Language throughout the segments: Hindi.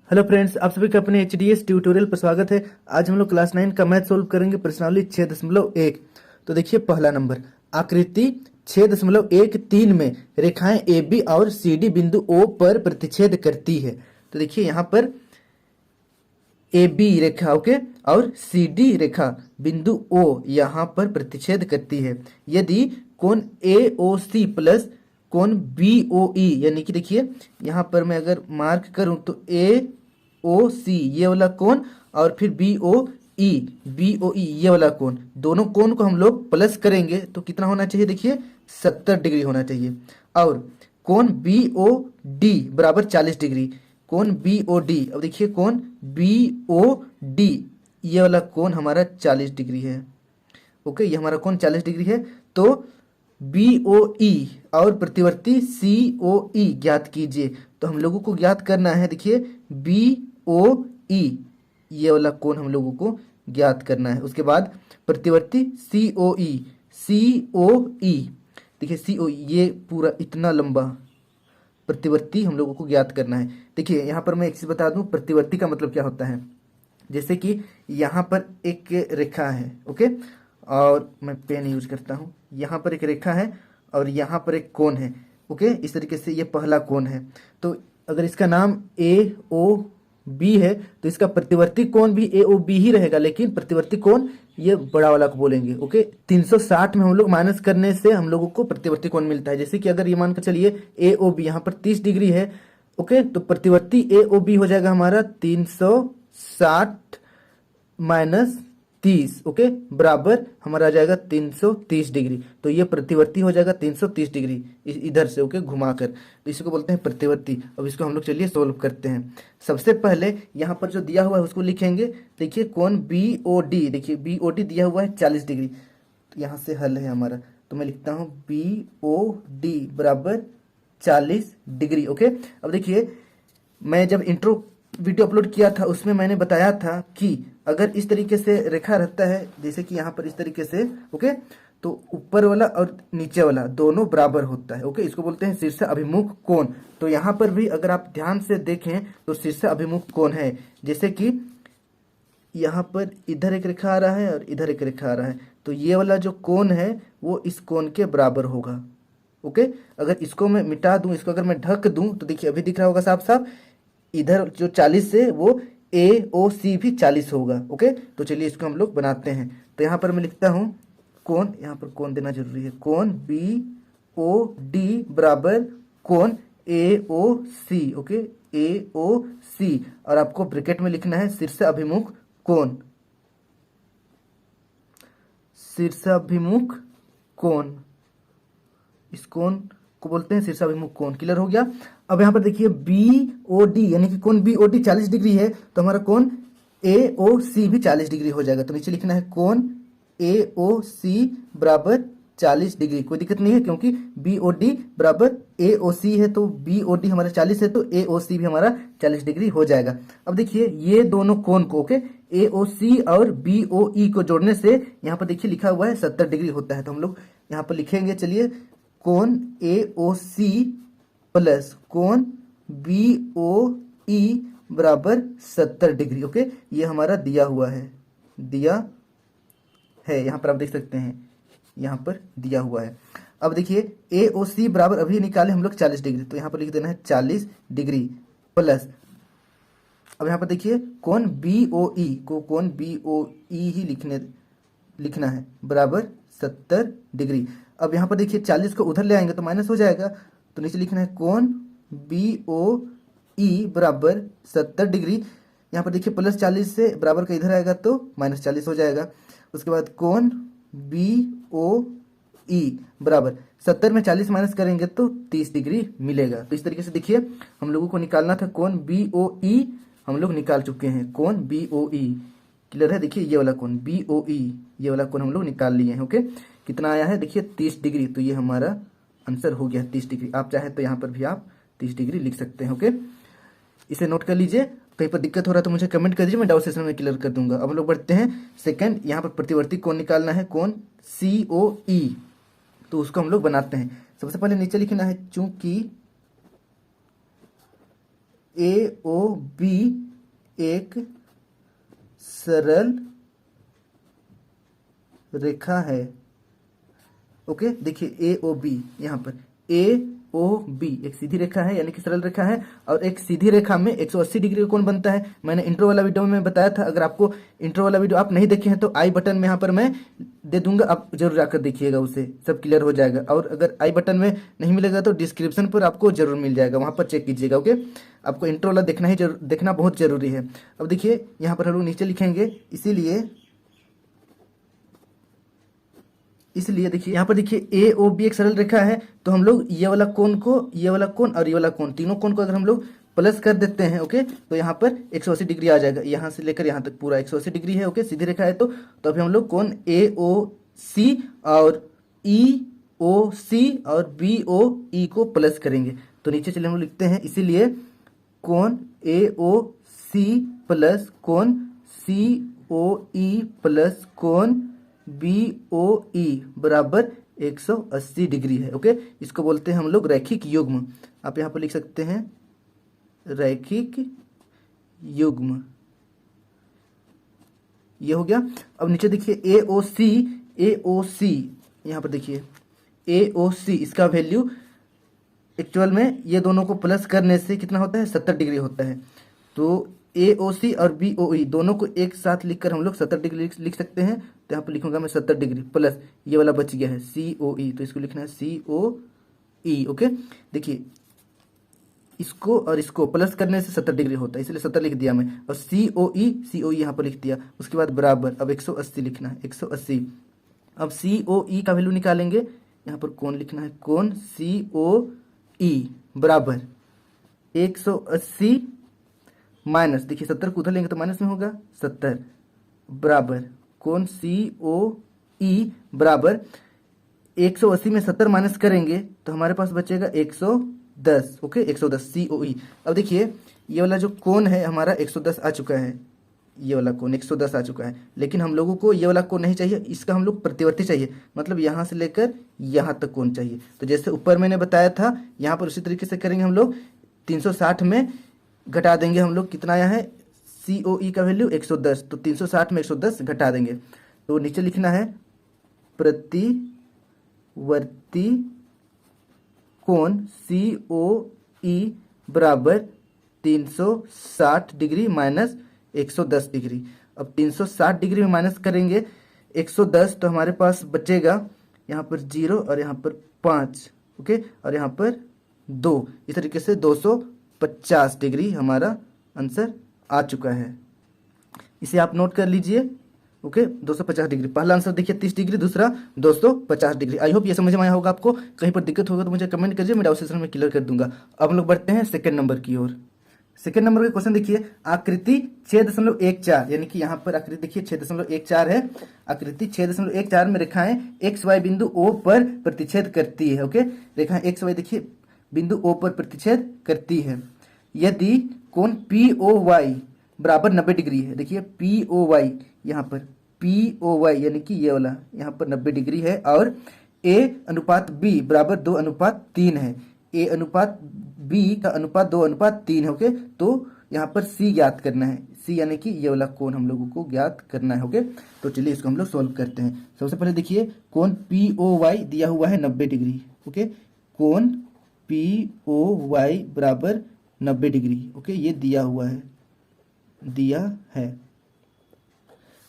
हेलो फ्रेंड्स, आप सभी का अपने एचडीएस ट्यूटोरियल पर स्वागत है। आज हम लोग क्लास 9 का मैथ सोल्व करेंगे, प्रश्नावली 6.1। तो देखिए पहला नंबर, आकृति 6.13 में रेखाएं ए बी और सी डी बिंदु ओ पर प्रतिच्छेद करती है। तो देखिए यहाँ पर ए बी रेखा ओके और सी डी रेखा बिंदु ओ यहाँ पर प्रतिच्छेद करती है यदि कोण ए ओ सी प्लस कोण बी ओ ई, यानी कि देखिए यहाँ पर मैं अगर मार्क करूं तो ए ओ सी ये वाला कोण और फिर बी ओ ई ये वाला कोण, दोनों कोण को हम लोग प्लस करेंगे तो कितना होना चाहिए, देखिए 70 डिग्री होना चाहिए। और कोण बी ओ डी बराबर 40 डिग्री, कोण बी ओ डी, अब देखिए कोण बी ओ डी ये वाला कोण हमारा 40 डिग्री है। ओके, ये हमारा कोण 40 डिग्री है। तो बी ओ ई और प्रतिवर्ती सी ओ ई ज्ञात कीजिए। तो हम लोगों को ज्ञात करना है, देखिए बी ओ ई ये वाला कोण हम लोगों को ज्ञात करना है। उसके बाद प्रतिवर्ती सी ओ ई, देखिए सी ओ ये पूरा इतना लंबा प्रतिवर्ती हम लोगों को ज्ञात करना है। देखिए यहाँ पर मैं एक चीज बता दूं, प्रतिवर्ती का मतलब क्या होता है। जैसे कि यहाँ पर एक रेखा है, ओके, और मैं पेन यूज करता हूँ। यहाँ पर एक रेखा है और यहाँ पर एक कोण है, ओके। इस तरीके से ये पहला कोण है। तो अगर इसका नाम ए ओ बी है तो इसका प्रतिवर्ती कोण भी ए ओ बी ही रहेगा, लेकिन प्रतिवर्ती कोण ये बड़ा वाला को बोलेंगे, ओके। 360 में हम लोग माइनस करने से हम लोगों को प्रतिवर्ती कोण मिलता है। जैसे कि अगर ये मानकर चलिए ए ओ बी यहाँ पर 30 डिग्री है, ओके, तो प्रतिवर्ती ए ओ बी हो जाएगा हमारा 360 माइनस 30, ओके, बराबर हमारा आ जाएगा 330 डिग्री। तो ये प्रतिवर्ती हो जाएगा 330 डिग्री इधर से, ओके, घुमाकर। तो इसको बोलते हैं प्रतिवर्ती। अब इसको हम लोग चलिए सोल्व करते हैं। सबसे पहले यहाँ पर जो दिया हुआ है उसको लिखेंगे। देखिए कोण बी ओ डी, देखिए बी ओ डी दिया हुआ है 40 डिग्री। तो यहाँ से हल है हमारा, तो मैं लिखता हूँ बी ओ डी बराबर 40 डिग्री, ओके। अब देखिए मैं जब इंट्रो वीडियो अपलोड किया था उसमें मैंने बताया था कि अगर इस तरीके से रेखा रहता है, जैसे कि यहाँ पर इस तरीके से, ओके, तो ऊपर वाला और नीचे वाला दोनों बराबर होता है, ओके। इसको बोलते हैं शीर्ष अभिमुख कोण। तो यहाँ पर भी अगर आप ध्यान से देखें तो शीर्ष अभिमुख कोण है। जैसे कि यहाँ पर इधर एक रेखा आ रहा है और इधर एक रेखा आ रहा है, तो ये वाला जो कोण है वो इस कोण के बराबर होगा, ओके। अगर इसको मैं मिटा दूं, इसको अगर मैं ढक दूं तो देखिए अभी दिख रहा होगा साफ साफ, इधर जो 40 है वो ए ओ सी भी 40 होगा, ओके। तो चलिए इसको हम लोग बनाते हैं। तो यहाँ पर मैं लिखता हूँ कोण, यहाँ पर कोण देना जरूरी है, कोण बी ओ डी बराबर कोण ए ओ सी, ओके, ए ओ सी, और आपको ब्रैकेट में लिखना है शीर्ष अभिमुख कोण, शीर्ष अभिमुख कोण, इस कोण को बोलते हैं शीर्ष अभिमुख कोण। क्लियर हो गया। अब यहाँ पर देखिए बी ओ डी यानी कि कोण बी ओ डी 40 डिग्री है, तो हमारा कोण ए ओ सी भी 40 डिग्री हो जाएगा। तो नीचे लिखना है कोण ए ओ सी बराबर 40 डिग्री। कोई दिक्कत नहीं है क्योंकि बी ओ डी बराबर ए ओ सी है, तो बी ओ डी हमारा 40 है तो ए ओ सी भी हमारा 40 डिग्री हो जाएगा। अब देखिए ये दोनों कोण को, ओके, ए ओ सी और बी ओ ई को जोड़ने से यहाँ पर देखिए लिखा हुआ है 70 डिग्री होता है। तो हम लोग यहाँ पर लिखेंगे, चलिए कोण ए ओ सी प्लस कोण बी ओ ई बराबर 70 डिग्री, ओके। ये हमारा दिया हुआ है, दिया है, यहाँ पर आप देख सकते हैं, यहाँ पर दिया हुआ है। अब देखिए ए ओ सी बराबर अभी निकाले हम लोग 40 डिग्री, तो यहाँ पर लिख देना है 40 डिग्री प्लस, अब यहाँ पर देखिए कोण बी ओ ई को कोण बी ओ ई ही लिखना है बराबर 70 डिग्री। अब यहाँ पर देखिए 40 को उधर ले आएंगे तो माइनस हो जाएगा, तो नीचे लिखना है कोण बी ओ ई बराबर 70 डिग्री। यहाँ पर देखिए प्लस 40 से बराबर का इधर आएगा तो माइनस 40 हो जाएगा। उसके बाद कोण बी ओ ई बराबर 70 में 40 माइनस करेंगे तो 30 डिग्री मिलेगा। तो इस तरीके से देखिए हम लोगों को निकालना था कोण बी ओ ई, हम लोग निकाल चुके हैं कोण बी ओ ई। क्लियर है। देखिए ये वाला कोण बी ओ ई, ये वाला कोण हम लोग निकाल लिए हैं, ओके। कितना आया है देखिए 30 डिग्री, तो ये हमारा आंसर हो गया 30 डिग्री। आप चाहे तो यहाँ पर भी आप 30 डिग्री लिख सकते हैं, ओके। इसे नोट कर लीजिए। कहीं पर दिक्कत हो रहा है तो मुझे कमेंट कर दीजिए, मैं डाउट सेशन में क्लियर कर दूंगा। अब हम लोग बढ़ते हैं सेकंड, यहाँ पर प्रतिवर्ती कोण निकालना है, कोण सी ओ ई, तो उसको हम लोग बनाते हैं। सबसे पहले नीचे लिखना है चूंकि ए ओ बी एक सरल रेखा है। ओके, देखिए ए ओ बी, यहाँ पर ए ओ बी एक सीधी रेखा है यानी कि सरल रेखा है, और एक सीधी रेखा में 180 डिग्री का कोण बनता है। मैंने इंट्रो वाला वीडियो में बताया था। अगर आपको इंट्रो वाला वीडियो आप नहीं देखे हैं तो आई बटन में यहाँ पर मैं दे दूंगा, आप जरूर जाकर देखिएगा, उससे सब क्लियर हो जाएगा। और अगर आई बटन में नहीं मिलेगा तो डिस्क्रिप्शन पर आपको जरूर मिल जाएगा, वहाँ पर चेक कीजिएगा। ओके, आपको इंट्रो वाला देखना बहुत जरूरी है। अब देखिए यहाँ पर हम लोग नीचे लिखेंगे, इसलिए देखिए यहाँ पर देखिए ए ओ बी एक सरल रेखा है, तो हम लोग ये वाला कोण और ये वाला कोण, तीनों कोण को अगर हम लोग प्लस कर देते हैं, ओके, तो यहाँ पर 180 डिग्री आ जाएगा। यहाँ से लेकर यहाँ तक पूरा 180 डिग्री है। ओके, सीधी रेखा है तो अभी हम लोग कोण ए ओ सी और ई ओ सी और बी ओ ई को प्लस करेंगे। तो नीचे चले हम लोग लिखते हैं, इसीलिए कोण ए ओ सी प्लस कोण सी ओ ई प्लस कोण बी ओ ई बराबर 180 डिग्री है। ओके, इसको बोलते हैं हम लोग रैखिक युग्म। आप यहाँ पर लिख सकते हैं रैखिक युग्म, ये हो गया। अब नीचे देखिए ए ओ सी, यहाँ पर देखिए ए ओ सी, इसका वैल्यू एक्चुअल में ये दोनों को प्लस करने से कितना होता है, 70 डिग्री होता है। तो ए ओ सी और बी ओ ई दोनों को एक साथ लिखकर हम लोग 70 डिग्री लिख सकते हैं। तो यहाँ पर लिखूंगा मैं 70 डिग्री प्लस ये वाला बच गया है सी ओ ई, तो इसको लिखना है सी ओ ई। ओके, देखिए इसको और इसको प्लस करने से 70 डिग्री होता है, इसलिए 70 लिख दिया मैं, और सी ओ ई यहाँ पर लिख दिया। उसके बाद बराबर अब 180 लिखना है, 180। अब सी ओ ई का वैल्यू निकालेंगे, यहाँ पर कोण लिखना है, कोण सी ओ ई बराबर 180 माइनस, देखिए 70 को उधर लेंगे तो माइनस में होगा, 70 बराबर कोण सी ओ ई बराबर 180 में 70 माइनस करेंगे तो हमारे पास बचेगा 110। ओके, 110 सी ओ ई। अब देखिए ये वाला जो कोण है हमारा 110 आ चुका है, ये वाला कोण 110 आ चुका है, लेकिन हम लोगों को ये वाला कोण नहीं चाहिए, इसका हम लोग प्रतिवर्ती चाहिए, मतलब यहाँ से लेकर यहाँ तक कोण चाहिए। तो जैसे ऊपर मैंने बताया था, यहाँ पर उसी तरीके से करेंगे हम लोग। 360 में घटा देंगे हम लोग, कितना आया है सी ओ ई का वैल्यू 110, तो 360 में 110 घटा देंगे, तो नीचे लिखना है प्रतिवर्ती कोण सी ओ ई बराबर 360 डिग्री माइनस 110 डिग्री। अब 360 डिग्री में माइनस करेंगे 110, तो हमारे पास बचेगा यहाँ पर 0 और यहाँ पर 5, ओके, और यहाँ पर 2, इस तरीके से 250 डिग्री हमारा आंसर आ चुका है। इसे आप नोट कर लीजिए। ओके, 250 डिग्री पहला आंसर देखिए, 30 डिग्री, दूसरा 250 डिग्री। आई होप ये समझ में आया होगा आपको। कहीं पर दिक्कत होगा तो मुझे कमेंट करिए, मैं डाउट सेशन में क्लियर कर दूंगा। अब हम लोग बढ़ते हैं सेकंड नंबर की ओर। सेकंड नंबर का क्वेश्चन देखिए, आकृति 6.14, यानी कि यहाँ पर आकृति देखिए 6.14 है। आकृति 6.14 में रेखाएं एक्स वाई बिंदु ओ पर प्रतिच्छेद करती है। ओके, रेखाएं एक्स वाई देखिए बिंदु ओ पर प्रतिच्छेद करती है। यदि कोण पी ओ वाई बराबर 90 डिग्री है, देखिए पी ओ वाई, यहाँ पर पी ओ वाई यानी कि ये वाला यहाँ पर 90 डिग्री है, और ए अनुपात बी बराबर 2:3 है। ए अनुपात बी का अनुपात 2:3 है। ओके, तो यहाँ पर सी ज्ञात करना है, सी यानी कि ये वाला कोण हम लोगों को ज्ञात करना है। ओके, तो चलिए इसको हम लोग सोल्व करते हैं। सबसे पहले देखिए कोण पी ओ वाई दिया हुआ है 90 डिग्री। ओके, कोण पी ओ वाई बराबर 90 डिग्री। ओके, ये दिया हुआ है,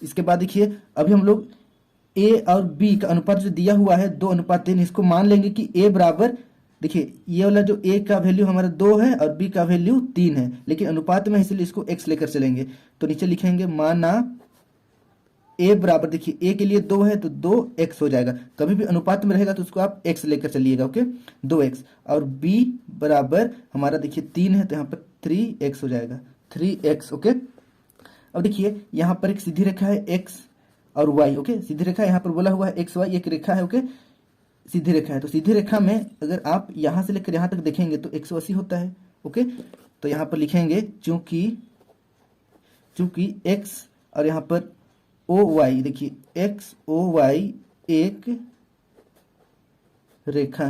इसके बाद देखिए अभी हम लोग ए और बी का अनुपात जो दिया हुआ है 2:3, इसको मान लेंगे कि ए बराबर, देखिए ये वाला जो ए का वैल्यू हमारा 2 है और बी का वैल्यू 3 है, लेकिन अनुपात में इसलिए इसको x लेकर चलेंगे। तो नीचे लिखेंगे माना ए बराबर, देखिए ए के लिए 2 है तो 2x हो जाएगा। कभी भी अनुपात में रहेगा तो उसको आप x लेकर चलिएगा। ओके, 2x, और b बराबर हमारा देखिए 3 है तो यहाँ पर 3x हो जाएगा, 3x। ओके, अब देखिए यहाँ पर एक सीधी रेखा है x और y। ओके, सीधी रेखा यहाँ पर बोला हुआ है x y एक रेखा है। ओके, सीधी रेखा है, तो सीधी रेखा में अगर आप यहाँ से लेकर यहाँ तक देखेंगे तो 180 होता है। ओके, तो यहाँ पर लिखेंगे चूंकि x और यहाँ पर ओ वाई, देखिए x ओ वाई एक रेखा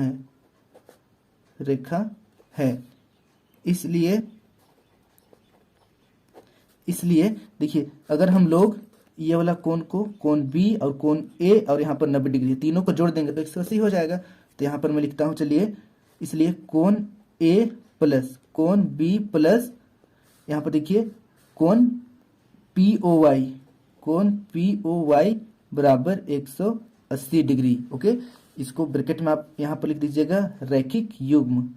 है, इसलिए इसलिए देखिए अगर हम लोग ये वाला कोण को कोण बी और कोण ए और यहाँ पर 90 डिग्री तीनों को जोड़ देंगे तो 180 हो जाएगा। तो यहाँ पर मैं लिखता हूँ चलिए, इसलिए कोण ए प्लस कोण बी प्लस यहाँ पर देखिए कोण पी ओ वाई बराबर 180 डिग्री। ओके, इसको ब्रैकेट में आप यहाँ पर लिख दीजिएगा रैखिक युग्म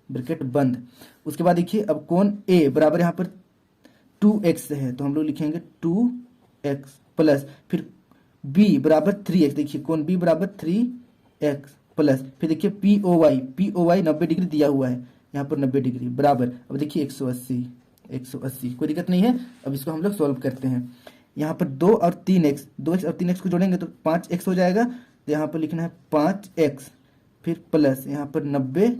ब्रैकेट बंद। उसके बाद देखिए अब कोण ए बराबर यहाँ पर 2x है तो हम लोग लिखेंगे 2x प्लस फिर b बराबर 3x। देखिए कोण b बराबर 3x प्लस फिर देखिए पी ओ वाई 90 डिग्री दिया हुआ है यहाँ पर 90 डिग्री बराबर, अब देखिए 180 कोई दिक्कत नहीं है। अब इसको हम लोग सॉल्व करते हैं। यहाँ पर 2 और 3x को जोड़ेंगे तो 5x हो जाएगा। तो यहाँ पर लिखना है 5x फिर प्लस यहाँ पर 90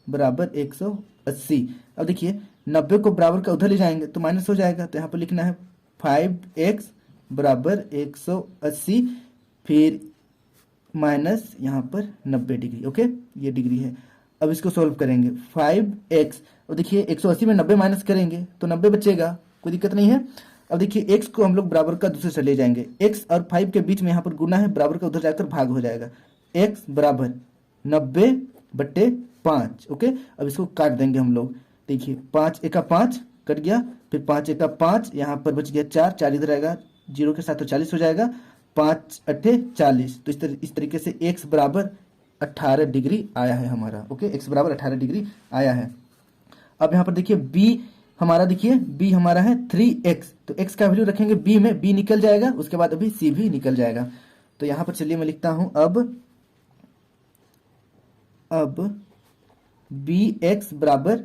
बराबर 180। अब देखिए 90 को बराबर का उधर ले जाएंगे तो माइनस हो जाएगा। तो यहाँ पर लिखना है 5x बराबर 180 फिर माइनस यहाँ पर 90 डिग्री। ओके, ये डिग्री है। अब इसको सॉल्व करेंगे 5x। अब देखिए 180 में 90 माइनस करेंगे तो 90 बचेगा, कोई दिक्कत नहीं है। अब देखिए x को हम लोग बराबर का दूसरे से ले जाएंगे, x और 5 के बीच में यहाँ पर गुना है, बराबर का उधर जाकर भाग हो जाएगा। x बराबर 90/5। ओके, अब इसको काट देंगे हम लोग। देखिए 5 एका 5 कट गया, फिर 5 एका 5 यहाँ पर बच गया 4 इधर आएगा, 0 के साथ तो 40 हो जाएगा, 5 अट्ठे 40। तो इस तरीके से x बराबर 18 डिग्री आया है हमारा। ओके, x बराबर 18 डिग्री आया है। अब यहाँ पर देखिए b हमारा है 3x। तो x का वैल्यू रखेंगे b में, b निकल जाएगा, उसके बाद अभी c भी निकल जाएगा। तो यहाँ पर चलिए मैं लिखता हूं अब bx बराबर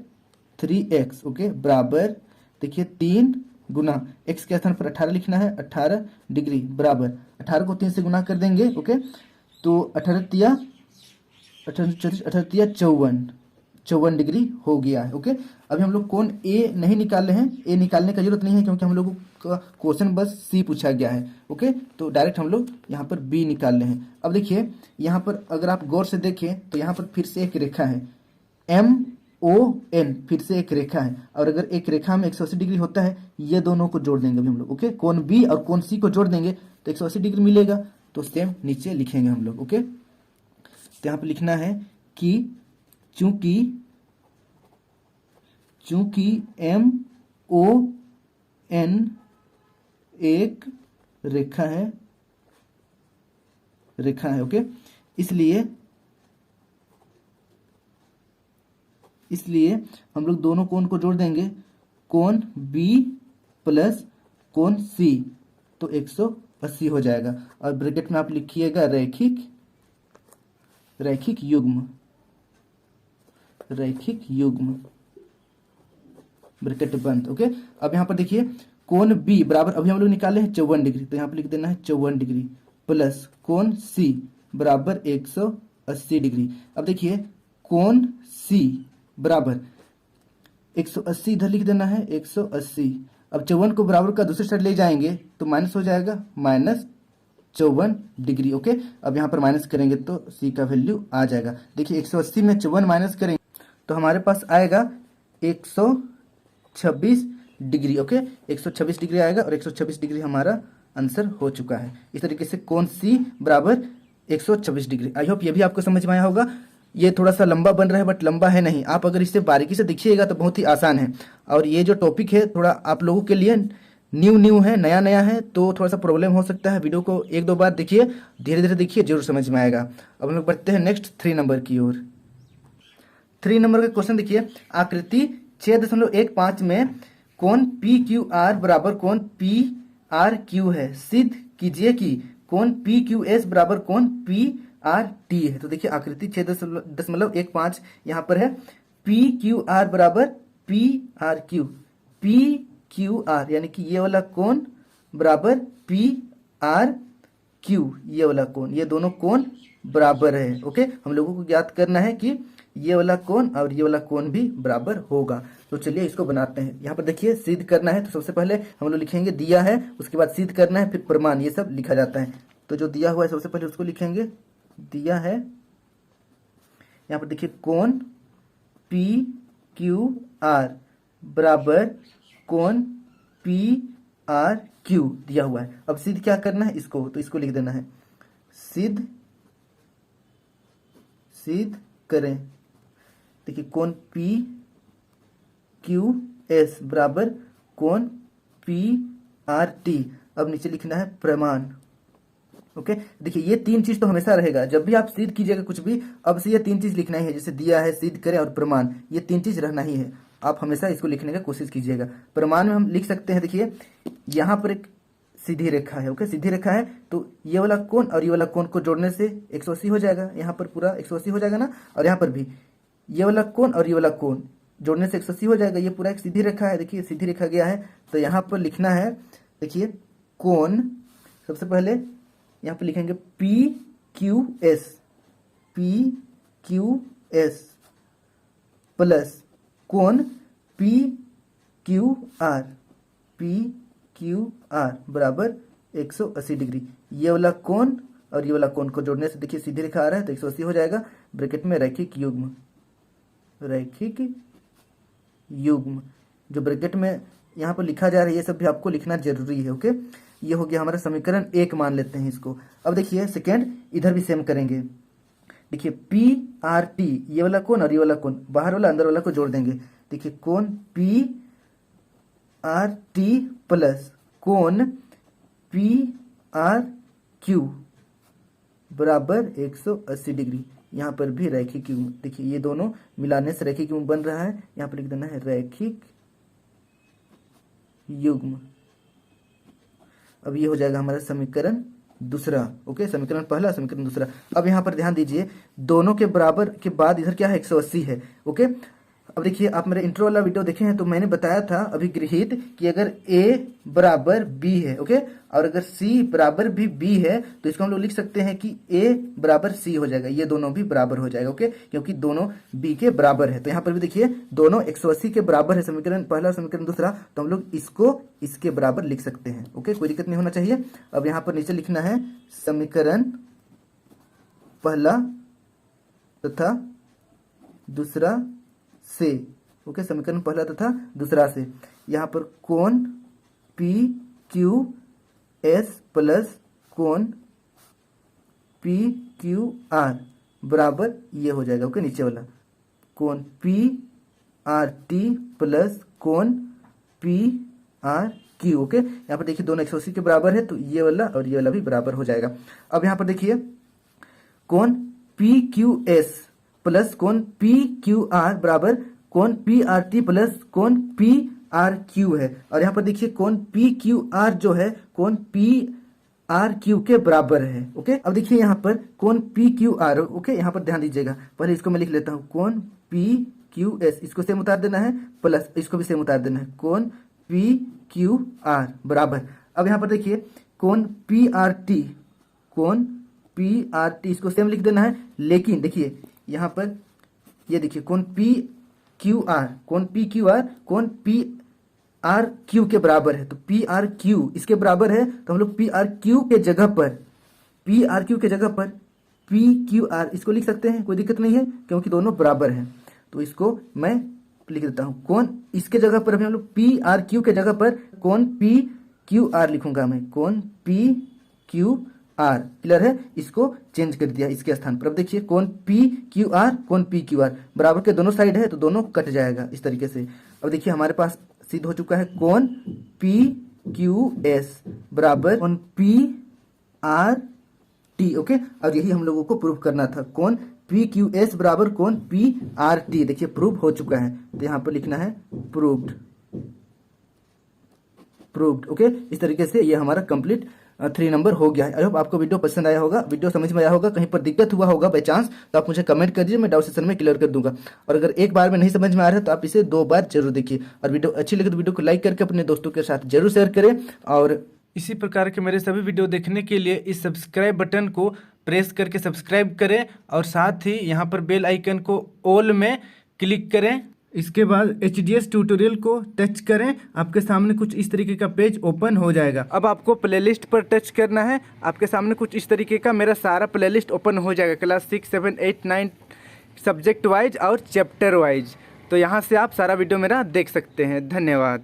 3x। ओके, बराबर देखिए 3 गुना x के स्थान पर 18 लिखना है, 18 डिग्री बराबर 18 को 3 से गुना कर देंगे। ओके, तो 18 तिया 54 डिग्री हो गया है। ओके, अभी हम लोग कोण ए नहीं निकाल रहे हैं, ए निकालने का जरूरत नहीं है क्योंकि हम लोगों का क्वेश्चन बस सी पूछा गया है। ओके, तो डायरेक्ट हम लोग यहाँ पर बी निकाल रहे हैं। अब देखिए यहाँ पर अगर आप गौर से देखें तो यहाँ पर फिर से एक रेखा है MON, फिर से एक रेखा है, और अगर एक रेखा में 180 डिग्री होता है, ये दोनों को जोड़ देंगे अभी हम लोग। ओके, कोण बी और कोण सी को जोड़ देंगे तो 180 डिग्री मिलेगा। तो सेम नीचे लिखेंगे हम लोग। ओके, तो यहाँ पर लिखना है कि चूंकि MON एक रेखा है। ओके, इसलिए हम लोग दोनों कोण को जोड़ देंगे, कोण B प्लस कोण C, तो 180 हो जाएगा। और ब्रैकेट में आप लिखिएगा रैखिक युग्म ब्रैकेट बंद। ओके, अब यहाँ पर देखिए कोण B बराबर अभी हम लोग निकाले हैं 54 डिग्री, तो यहाँ पर लिख देना है 54 डिग्री प्लस कोण C बराबर 180 डिग्री। अब देखिए कोण C बराबर 180 इधर लिख देना है 180। अब 54 को बराबर का दूसरे साइड ले जाएंगे तो माइनस हो जाएगा, -54 डिग्री। ओके, अब यहाँ पर माइनस करेंगे तो C का वैल्यू आ जाएगा। देखिए 180 में 54 माइनस करेंगे तो हमारे पास आएगा 126 डिग्री। ओके, 126 डिग्री आएगा और 126 डिग्री हमारा आंसर हो चुका है। इस तरीके से कोण C बराबर 126 डिग्री। आई होप ये भी आपको समझ में आया होगा। ये थोड़ा सा लंबा बन रहा है बट लंबा है नहीं, आप अगर इसे बारीकी से देखिएगा तो बहुत ही आसान है। और ये जो टॉपिक है थोड़ा आप लोगों के लिए न्यू है, नया है, तो थोड़ा सा प्रॉब्लम हो सकता है। वीडियो को 1-2 बार देखिए, धीरे धीरे देखिए, जरूर समझ में आएगा। अब हम लोग बढ़ते हैं नेक्स्ट 3 नंबर की ओर। 3 नंबर का क्वेश्चन देखिए, आकृति 6.15 में कोण PQR बराबर कोण PRQ है, सिद्ध कीजिए कि कोण PQS बराबर कोण PRT है। तो देखिए आकृति 6.15 यहाँ पर है, PQR बराबर PRQ यानी कि ये वाला कोण बराबर PRQ, ये वाला कोण, ये दोनों कोण बराबर है। ओके, हम लोगों को ज्ञात करना है कि ये वाला कोण और ये वाला कोण भी बराबर होगा। तो चलिए इसको बनाते हैं। यहाँ पर देखिए सिद्ध करना है, तो सबसे पहले हम लोग लिखेंगे दिया है, उसके बाद सिद्ध करना है, फिर प्रमाण, ये सब लिखा जाता है। तो जो दिया हुआ है सबसे पहले उसको लिखेंगे, दिया है यहाँ पर देखिए कोण पी क्यू आर बराबर कोण पी आर क्यू दिया हुआ है। अब सिद्ध क्या करना है इसको, तो इसको लिख देना है सिद्ध करें। देखिए कोण पी क्यू एस बराबर कोण पी आर टी। अब नीचे लिखना है प्रमाण। ओके, देखिए ये तीन चीज तो हमेशा रहेगा, जब भी आप सिद्ध कीजिएगा कुछ भी, अब से ये तीन चीज लिखना ही है, जैसे दिया है, सिद्ध करें और प्रमाण, ये तीन चीज रहना ही है। आप हमेशा इसको लिखने का कोशिश कीजिएगा। प्रमाण में हम लिख सकते हैं, देखिए यहाँ पर एक सीधी रेखा है। ओके, सीधी रेखा है तो ये वाला कोण और ये वाला कोण को जोड़ने से 180 हो जाएगा, यहाँ पर पूरा 180 हो जाएगा ना, और यहाँ पर भी ये वाला कोण और ये वाला कोण जोड़ने से 180 हो जाएगा। ये पूरा एक सीधी रेखा है, देखिए सीधी रेखा गया है, तो यहाँ पर लिखना है, देखिए कोण, सबसे पहले यहाँ पर लिखेंगे पी क्यू एस प्लस कोण पी क्यू आर बराबर 180 डिग्री। ये वाला कोण और ये वाला कोण को जोड़ने से देखिए सीधी रेखा आ रहा है तो 180 हो जाएगा। ब्रैकेट में रैखिक युग्म जो ब्रैकेट में यहाँ पर लिखा जा रहा है, ये सब भी आपको लिखना जरूरी है। ओके, ये हो गया हमारा समीकरण 1 मान लेते हैं इसको। अब देखिए सेकेंड, इधर भी सेम करेंगे। देखिए पी आर टी, ये वाला कोण और ये वाला कोण, बाहर वाला अंदर वाला को जोड़ देंगे। देखिए कोण पी आर टी प्लस कोण पी आर क्यू बराबर 180 डिग्री। यहाँ पर भी रैखिक युग्म, देखिए ये दोनों मिलाने से रैखिक युग्म बन रहा है, यहाँ पर लिख देना है रैखिक युग्म। अब ये हो जाएगा हमारा समीकरण दूसरा। ओके, समीकरण पहला, समीकरण दूसरा। अब यहाँ पर ध्यान दीजिए, दोनों के बराबर के बाद इधर क्या है, 180 है। ओके, अब देखिए आप मेरे इंट्रो वाला वीडियो देखे हैं तो मैंने बताया था अभी गृहीत कि अगर A बराबर B है, ओके, और अगर C बराबर भी B है तो इसको हम लोग लिख सकते हैं कि A बराबर C हो जाएगा, ये दोनों भी बराबर हो जाएगा। ओके, क्योंकि दोनों B के बराबर है। तो यहाँ पर भी देखिए दोनों 180 के बराबर है, समीकरण पहला समीकरण दूसरा, तो हम लोग इसको इसके बराबर लिख सकते हैं। ओके, कोई दिक्कत नहीं होना चाहिए। अब यहाँ पर नीचे लिखना है समीकरण पहला तथा दूसरा से। ओके, समीकरण पहला तथा दूसरा से। यहाँ पर कोण पी क्यू एस प्लस कोण पी क्यू आर बराबर ये हो जाएगा। ओके, नीचे वाला कोण पी आर टी प्लस कोण पी आर क्यू। ओके, यहाँ पर देखिए दोनों 180 के बराबर है तो ये वाला और ये वाला भी बराबर हो जाएगा। अब यहाँ पर देखिए कोण पी क्यू एस प्लस कोण पी क्यू आर बराबर कोण पी आर टी प्लस कोण पी आर क्यू है। और यहाँ पर देखिए कोण पी क्यू आर जो है कोण पी आर क्यू के बराबर है। ओके, अब देखिए यहाँ पर कोण पी क्यू आर। ओके, यहाँ पर ध्यान दीजिएगा, पहले इसको मैं लिख लेता हूँ, कोण पी क्यू एस, इसको सेम उतार देना है, प्लस इसको भी सेम उतार देना है, कोण पी क्यू आर बराबर। अब यहाँ पर देखिए कोण पी आर टी, कोण पी आर टी इसको सेम लिख देना है, लेकिन देखिए यहाँ पर ये देखिए कोण पी क्यू आर, कोण पी क्यू आर कोण पी आर क्यू के बराबर है, तो पी आर क्यू इसके बराबर है, तो हम लोग पी आर क्यू के जगह पर पी क्यू आर इसको लिख सकते हैं, कोई दिक्कत नहीं है क्योंकि दोनों बराबर हैं। तो इसको मैं लिख देता हूँ, कोण इसके जगह पर हम लोग पी आर क्यू के जगह पर कोण पी क्यू आर लिखूंगा मैं, कोण पी क्यू आर। क्लियर है, इसको चेंज कर दिया इसके स्थान पर। अब देखिए कोण पी क्यू आर कोण पी क्यू आर बराबर के दोनों साइड है तो दोनों कट जाएगा इस तरीके से। अब देखिए हमारे पास सिद्ध हो चुका है कोण पी क्यू एस बराबर कोण पी आर टी। ओके, और यही हम लोगों को प्रूव करना था, कोण पी क्यू एस बराबर कोण पी आर टी। देखिए प्रूव हो चुका है, तो यहाँ पर लिखना है प्रूव्ड। ओके, इस तरीके से ये हमारा कंप्लीट 3 नंबर हो गया है। आई होप आपको वीडियो पसंद आया होगा, वीडियो समझ में आया होगा, कहीं पर दिक्कत हुआ होगा बाई चांस तो आप मुझे कमेंट कर दीजिए, मैं डाउट सेशन में क्लियर कर दूंगा। और अगर एक बार में नहीं समझ में आ रहा है तो आप इसे 2 बार जरूर देखिए, और वीडियो अच्छी लगे तो वीडियो को लाइक करके अपने दोस्तों के साथ जरूर शेयर करें। और इसी प्रकार के मेरे सभी वीडियो देखने के लिए इस सब्सक्राइब बटन को प्रेस करके सब्सक्राइब करें, और साथ ही यहाँ पर बेल आइकन को ऑल में क्लिक करें। इसके बाद HDS ट्यूटोरियल को टच करें, आपके सामने कुछ इस तरीके का पेज ओपन हो जाएगा। अब आपको प्लेलिस्ट पर टच करना है, आपके सामने कुछ इस तरीके का मेरा सारा प्लेलिस्ट ओपन हो जाएगा। क्लास 6, 7, 8, 9 सब्जेक्ट वाइज और चैप्टर वाइज। तो यहाँ से आप सारा वीडियो मेरा देख सकते हैं। धन्यवाद।